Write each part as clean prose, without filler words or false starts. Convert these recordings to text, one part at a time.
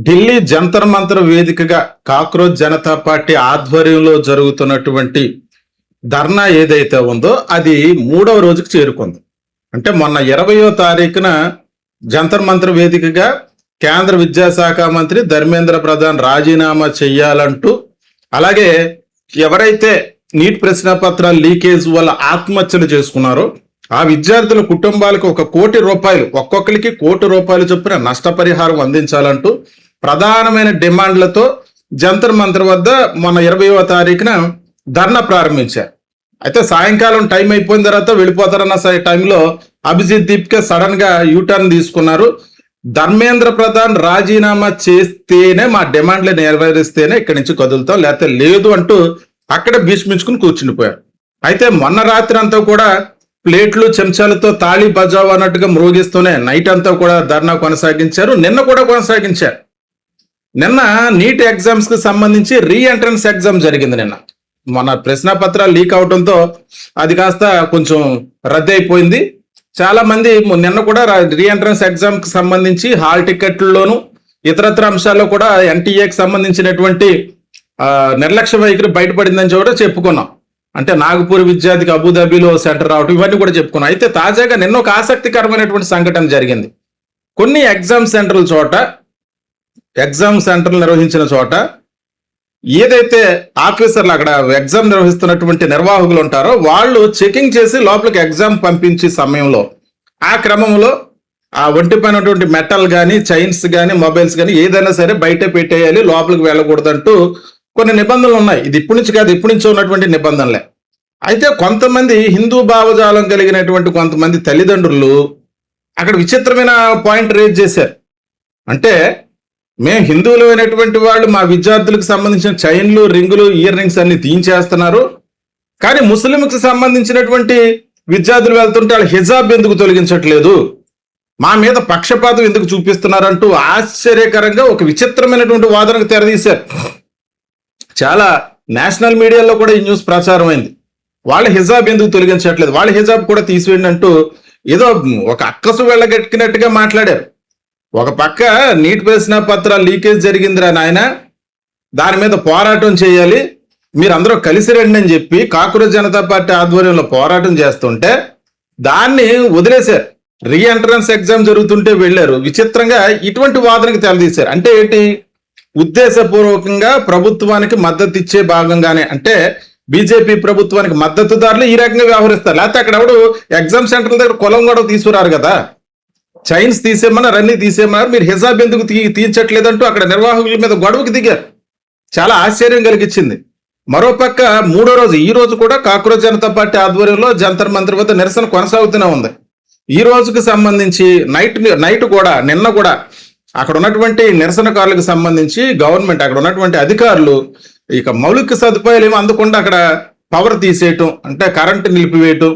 ఢిల్లీ జంతర్ మంతర్ వేదికగా cockroach Janata party ఆధ్వర్యంలో జరుగుతున్నటువంటి ధర్నా ఏదైతే ఉందో అది 3వ రోజుకు చేరుకుంది. అంటే మొన్న 20వ తారీఖున జంతర్ మంతర్ వేదికగా కేంద్ర విద్యాశాఖ మంత్రి ధర్మేంద్ర ప్రధాన్ రాజీనామా చెయ్యాలంటూ, అలాగే ఎవరైతే నీట్ ప్రశ్నపత్రాల లీకేజ్ వల్ల ఆత్మహత్యలు చేసుకున్నారో ఆ విద్యార్థుల కుటుంబాలకు ₹1 కోటి, ఒక్కొక్కరికి ₹1 కోటి చొప్పున నష్టపరిహారం అందించాలంటూ ప్రధానమైన డిమాండ్లతో జంతర్ మంతర్ వద్ద మొన్న 20వ తారీఖున ధర్నా ప్రారంభించారు. అయితే సాయంకాలం టైం అయిపోయిన తర్వాత వెళ్ళిపోతారన్న టైంలో అభిజిత్ దీప్కే సడన్ గా యూటర్న్ తీసుకున్నారు. ధర్మేంద్ర ప్రధాన్ రాజీనామా చేస్తేనే మా డిమాండ్లు నెరవేరిస్తేనే ఇక్కడి నుంచి కదులుతాం, లేకపోతే లేదు అంటూ అక్కడ భీష్మించుకుని కూర్చుండిపోయారు. అయితే మొన్న రాత్రి అంతా కూడా ప్లేట్లు చెంచాలతో తాళి బజావ్ అన్నట్టుగా మ్రోగిస్తూనే నైట్ అంతా కూడా ధర్నా కొనసాగించారు. నిన్న కూడా కొనసాగించారు. నిన్న నీట్ ఎగ్జామ్స్ కి సంబంధించి రీ ఎంట్రన్స్ ఎగ్జామ్ జరిగింది. నిన్న మన ప్రశ్నపత్రాలు లీక్ అవడంతో అది కాస్త కొంచెం రద్దు అయిపోయింది. చాలా మంది నిన్న కూడా రీ ఎంట్రన్స్ ఎగ్జామ్ కి సంబంధించి హాల్ టికెట్లలోను ఇతరత్ర అంశాల్లో కూడా ఎన్టీఏకి సంబంధించినటువంటి నిర్లక్ష్య వైఖరి బయటపడిందని కూడా చెప్పుకున్నాం. అంటే నాగపూర్ విద్యార్థికి అబుదాబిలో సెంటర్ రావడం ఇవన్నీ కూడా చెప్పుకున్నాం. అయితే తాజాగా నిన్న ఒక ఆసక్తికరమైనటువంటి సంఘటన జరిగింది. కొన్ని ఎగ్జామ్ సెంటర్లు నిర్వహించిన చోట ఏదైతే ఆఫీసర్లు అక్కడ ఎగ్జామ్ నిర్వహిస్తున్నటువంటి నిర్వాహకులు ఉంటారో వాళ్ళు చెకింగ్ చేసి లోపలికి ఎగ్జామ్ పంపించే సమయంలో ఆ క్రమంలో ఆ ఒంటిపైనటువంటి మెటల్ కానీ చైన్స్ కానీ మొబైల్స్ కానీ ఏదైనా సరే బయట పెట్టేయాలి, లోపలికి వెళ్ళకూడదంటూ కొన్ని నిబంధనలు ఉన్నాయి. ఇది ఇప్పటి నుంచి కాదు, ఇప్పటి నుంచి ఉన్నటువంటి నిబంధనలే. అయితే కొంతమంది హిందూ భావజాలం కలిగినటువంటి కొంతమంది తల్లిదండ్రులు అక్కడ విచిత్రమైన పాయింట్ రేజ్ చేశారు. అంటే మేము హిందువులు అయినటువంటి వాళ్ళు మా విద్యార్థులకు సంబంధించిన చైన్లు, రింగులు, ఇయర్ రింగ్స్ అన్ని తీయించేస్తున్నారు, కానీ ముస్లింకి సంబంధించినటువంటి విద్యార్థులు వెళ్తుంటే వాళ్ళు హిజాబ్ ఎందుకు తొలగించట్లేదు, మా మీద పక్షపాతం ఎందుకు చూపిస్తున్నారంటూ ఆశ్చర్యకరంగా ఒక విచిత్రమైనటువంటి వాదనకు తెరదీశారు. చాలా నేషనల్ మీడియాలో కూడా ఈ న్యూస్ ప్రచారం అయింది. వాళ్ళ హిజాబ్ ఎందుకు తొలగించట్లేదు, వాళ్ళ హిజాబ్ కూడా తీసివేయండి అంటూ ఏదో ఒక అక్కసు వెళ్ళగట్టినట్టుగా మాట్లాడారు. ఒక పక్క నీట్ ప్రశ్న పత్రాలు లీకేజ్ జరిగిందిరా నాయన, దాని మీద పోరాటం చేయాలి, మీరందరూ కలిసి రండి అని చెప్పి కాక్రోచ్ జనతా పార్టీ ఆధ్వర్యంలో పోరాటం చేస్తుంటే దాన్ని వదిలేశారు. రీ ఎంట్రన్స్ ఎగ్జామ్ జరుగుతుంటే వెళ్ళారు. విచిత్రంగా ఇటువంటి వాదనకి తెలదీశారు. అంటే ఏంటి, ఉద్దేశపూర్వకంగా ప్రభుత్వానికి మద్దతు ఇచ్చే భాగంగానే, అంటే బీజేపీ ప్రభుత్వానికి మద్దతుదారులు ఈ రకంగా వ్యవహరిస్తారు. లేకపోతే అక్కడ ఎవడు ఎగ్జామ్ సెంటర్ల దగ్గర కులం కూడా తీసుకురారు కదా, చైన్స్ తీసేయమన్నారు, అన్ని తీసేయమన్నారు, మీరు హిజాబ్ ఎందుకు తీర్చట్లేదంటూ అక్కడ నిర్వాహకుల మీద గొడవకు దిగారు. చాలా ఆశ్చర్యం కలిగించింది. మరోపక్క 3వ రోజు ఈ రోజు కూడా కాక్రోచ్ జనతా పార్టీ ఆధ్వర్యంలో జంతర్ మంతర్ వద్ద నిరసన కొనసాగుతూనే ఉంది. ఈ రోజుకు సంబంధించి నైట్ కూడా నిన్న కూడా అక్కడ ఉన్నటువంటి నిరసనకారులకు సంబంధించి గవర్నమెంట్ అక్కడ ఉన్నటువంటి అధికారులు ఇక మౌలిక సదుపాయాలు ఏమో అందకుండా అక్కడ పవర్ తీసేయటం, అంటే కరెంటు నిలిపివేయటం,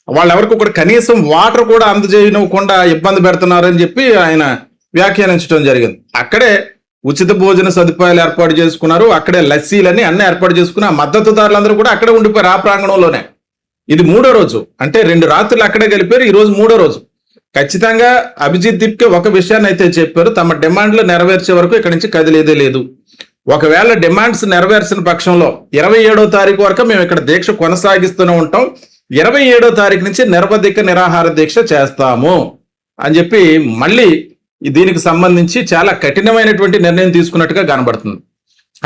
వాళ్ళెవరికి కూడా కనీసం వాటర్ కూడా అందజేయకుండా ఇబ్బంది పెడుతున్నారని చెప్పి ఆయన వ్యాఖ్యానించడం జరిగింది. అక్కడే ఉచిత భోజన సదుపాయాలు ఏర్పాటు చేసుకున్నారు, అక్కడే లస్సీలని అన్నీ ఏర్పాటు చేసుకుని ఆ మద్దతుదారులందరూ కూడా అక్కడే ఉండిపోయారు ఆ ప్రాంగణంలోనే. ఇది 3వ రోజు, అంటే 2 రాత్రులు అక్కడే గడిపారు. ఈ రోజు 3వ రోజు. ఖచ్చితంగా అభిజిత్ దీప్కే ఒక విషయాన్ని అయితే చెప్పారు, తమ డిమాండ్లు నెరవేర్చే వరకు ఇక్కడి నుంచి కదిలేదే లేదు. ఒకవేళ డిమాండ్స్ నెరవేర్చిన పక్షంలో 27వ తారీఖు వరకు మేము ఇక్కడ దీక్ష కొనసాగిస్తూనే ఉంటాం, 27వ తారీఖు నుంచి నిరవధిక నిరాహార దీక్ష చేస్తాము అని చెప్పి మళ్ళీ దీనికి సంబంధించి చాలా కఠినమైనటువంటి నిర్ణయం తీసుకున్నట్టుగా కనబడుతుంది.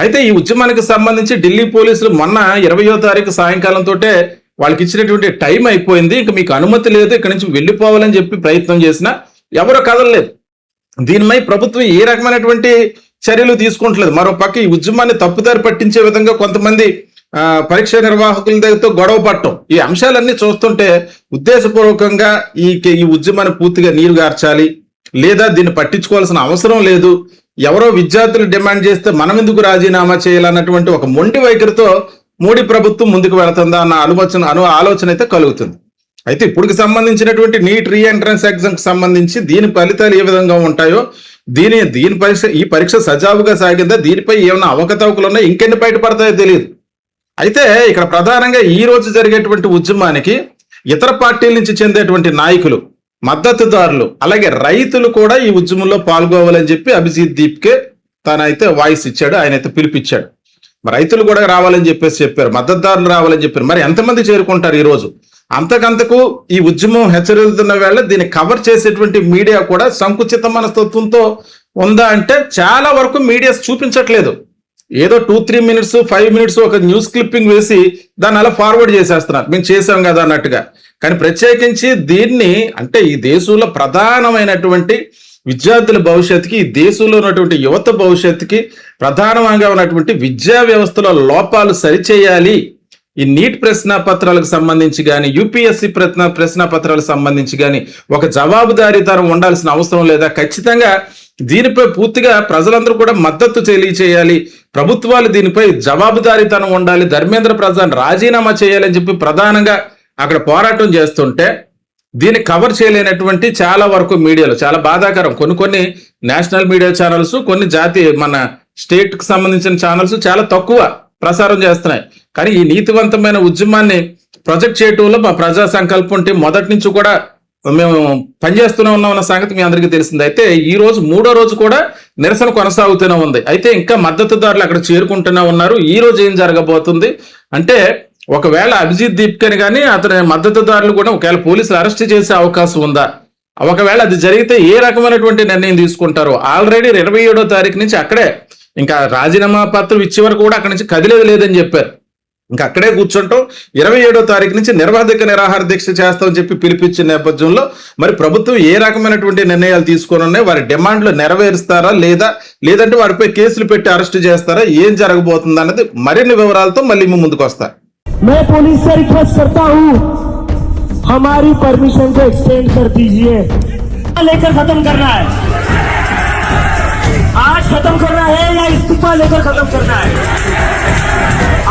అయితే ఈ ఉద్యమానికి సంబంధించి ఢిల్లీ పోలీసులు మొన్న 20వ తారీఖు సాయంకాలంతో వాళ్ళకి ఇచ్చినటువంటి టైం అయిపోయింది, ఇంక మీకు అనుమతి లేదు, ఇక్కడ నుంచి వెళ్ళిపోవాలని చెప్పి ప్రయత్నం చేసినా ఎవరో కదలలేదు. దీనిపై ప్రభుత్వం ఏ రకమైనటువంటి చర్యలు తీసుకుంటలేదు. మరో పక్క ఈ ఉద్యమాన్ని తప్పుదారి పట్టించే విధంగా కొంతమంది పరీక్ష నిర్వాహకుల దగ్గరతో గొడవ పట్టడం, ఈ అంశాలన్నీ చూస్తుంటే ఉద్దేశపూర్వకంగా ఈ ఉద్యమాన్ని పూర్తిగా నీరు గార్చాలి, లేదా దీన్ని పట్టించుకోవాల్సిన అవసరం లేదు, ఎవరో విద్యార్థులు డిమాండ్ చేస్తే మనం ఎందుకు రాజీనామా చేయాలన్నటువంటి ఒక మొండి వైఖరితో మోడీ ప్రభుత్వం ముందుకు వెళుతుందా అన్న ఆలోచన అయితే కలుగుతుంది. అయితే ఇప్పటికి సంబంధించినటువంటి నీట్ రీ ఎంట్రన్స్ ఎగ్జామ్ కి సంబంధించి దీని ఫలితాలు ఏ విధంగా ఉంటాయో, ఈ పరీక్ష సజావుగా సాగిందా, దీనిపై ఏమైనా అవకతవకలు ఉన్నాయో, ఇంకెన్ని బయటపడతాయో తెలియదు. అయితే ఇక్కడ ప్రధానంగా ఈ రోజు జరిగేటువంటి ఉద్యమానికి ఇతర పార్టీల నుంచి చెందేటువంటి నాయకులు, మద్దతుదారులు, అలాగే రైతులు కూడా ఈ ఉద్యమంలో పాల్గొవాలని చెప్పి అభిజిత్ దీప్కే తనైతే వాయిస్ ఇచ్చాడు, ఆయన అయితే పిలిపించాడు. మరి రైతులు కూడా రావాలని చెప్పారు, మద్దతుదారులు రావాలని చెప్పారు. మరి ఎంతమంది చేరుకుంటారు ఈ రోజు? అంతకంతకు ఈ ఉద్యమం హెచ్చరిస్తున్న వేళ దీన్ని కవర్ చేసేటువంటి మీడియా కూడా సంకుచిత మనస్తత్వంతో ఉందా అంటే చాలా వరకు మీడియా చూపించట్లేదు. ఏదో 2-3 మినిట్స్ 5 మినిట్స్ ఒక న్యూస్ క్లిప్పింగ్ వేసి దాన్ని అలా ఫార్వర్డ్ చేసేస్తున్నారు, మేము చేసాం కదా అన్నట్టుగా. కానీ ప్రత్యేకించి దీన్ని అంటే ఈ దేశంలో ప్రధానమైనటువంటి విద్యార్థుల భవిష్యత్తుకి, ఈ దేశంలో ఉన్నటువంటి యువత భవిష్యత్తుకి ప్రధానంగా ఉన్నటువంటి విద్యా వ్యవస్థలో లోపాలు సరిచేయాలి. ఈ నీట్ ప్రశ్న పత్రాలకు సంబంధించి కానీ, యూపీఎస్సీ ప్రశ్న పత్రాలకు సంబంధించి కానీ ఒక జవాబుదారీతనం ఉండాల్సిన అవసరం లేదా? ఖచ్చితంగా దీనిపై పూర్తిగా ప్రజలందరూ కూడా మద్దతు తెలియచేయాలి. ప్రభుత్వాలు దీనిపై జవాబుదారీతనం ఉండాలి. ధర్మేంద్ర ప్రధాన్ రాజీనామా చేయాలని చెప్పి ప్రధానంగా అక్కడ పోరాటం చేస్తుంటే దీన్ని కవర్ చేయలేనటువంటి చాలా వరకు మీడియాలో చాలా బాధాకరం. కొన్ని నేషనల్ మీడియా ఛానల్స్, కొన్ని జాతీయ మన స్టేట్ కి సంబంధించిన ఛానల్స్ చాలా తక్కువ ప్రసారం చేస్తున్నాయి. కానీ ఈ నీతివంతమైన ఉద్యమాన్ని ప్రొజెక్ట్ చేయటంలో మా ప్రజా సంకల్పం ఉంటే మొదటి నుంచి కూడా మేము పనిచేస్తూనే ఉన్నామన్న సంగతి మీ అందరికీ తెలిసింది. అయితే ఈ రోజు 3వ రోజు కూడా నిరసన కొనసాగుతూనే ఉంది. అయితే ఇంకా మద్దతుదారులు అక్కడ చేరుకుంటూనే ఉన్నారు. ఈ రోజు ఏం జరగబోతుంది అంటే, ఒకవేళ అభిజిత్ దీప్కని కానీ అతని మద్దతుదారులు కూడా ఒకవేళ పోలీసులు అరెస్ట్ చేసే అవకాశం ఉందా? ఒకవేళ అది జరిగితే ఏ రకమైనటువంటి నిర్ణయం తీసుకుంటారో? ఆల్రెడీ 27వ తారీఖు నుంచి అక్కడే ఇంకా రాజీనామా పత్రం ఇచ్చే వరకు కూడా అక్కడి నుంచి కదిలేదు లేదని చెప్పారు. ఇంకా అక్కడే కూర్చుంటాం, 27వ తారీఖు నుంచి నిరవధిక నిరాహార దీక్ష చేస్తామని చెప్పి పిలిపించిన నేపథ్యంలో మరి ప్రభుత్వం ఏ రకమైనటువంటి నిర్ణయాలు తీసుకొని ఉన్నాయి? వారి డిమాండ్లు నెరవేరుస్తారా లేదంటే వారిపై కేసులు పెట్టి అరెస్ట్ చేస్తారా? ఏం జరగబోతుంది అన్నది మరిన్ని వివరాలతో మళ్ళీ మీ ముందుకు వస్తా. मैं पुलिस से रिक्वेस्ट करता हूँ, हमारी परमिशन को एक्सटेंड कर दीजिए। लेकर खत्म करना है, आज खत्म करना है या इस्तीफा लेकर खत्म करना है?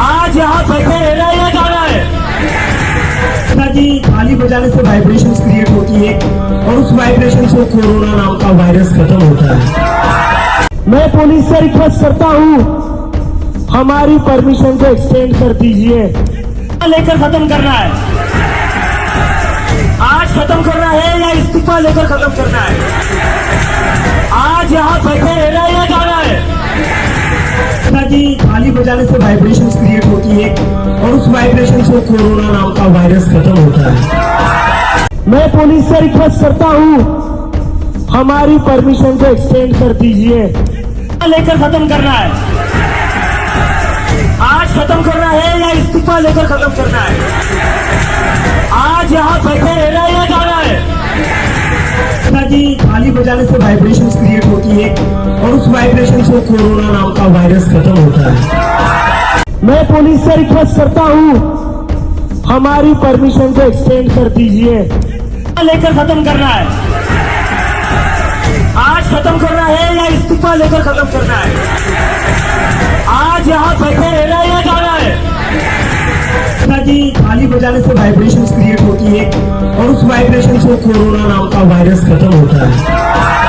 आज यहाँ बैठे रहना है या जाना है? ताकि थाली बजाने से वाइब्रेशंस क्रिएट होती है और उस वाइब्रेशन से कोरोना नाम का वायरस खत्म होता है। मैं पुलिस से रिक्वेस्ट करता हूँ, हमारी परमिशन को एक्सटेंड कर दीजिए। लेकर खत्म करना है, आज खत्म करना है या इस्तीफा लेकर खत्म करना है? आज यहाँ बैठे रहना है या जाना है? ताकि थाली बजाने से वाइब्रेशंस क्रिएट होती है और उस वाइब्रेशन से कोरोना नाम का वायरस खत्म होता है। मैं पुलिस से रिक्वेस्ट करता हूँ, हमारी परमिशन को एक्सटेंड कर दीजिए। लेकर खत्म करना है, आज खत्म करना है या इस्तीफा लेकर खत्म करना है? आज यहाँ बैठे रहना है या जाना है? ताकि थाली बजाने से वाइब्रेशंस क्रिएट होती है और उस वाइब्रेशन से कोरोना नाम का वायरस खत्म होता है। मैं पुलिस से रिक्वेस्ट करता हूँ, हमारी परमिशन को एक्सटेंड कर दीजिए। लेकर खत्म करना है, आज खत्म करना है या इस्तीफा लेकर खत्म करना है? आज यहाँ बैठे रहना है या जाना है? ताकि थाली बजाने से वाइब्रेशंस क्रिएट होती है और उस वाइब्रेशन से कोरोना नाम का वायरस खत्म होता है।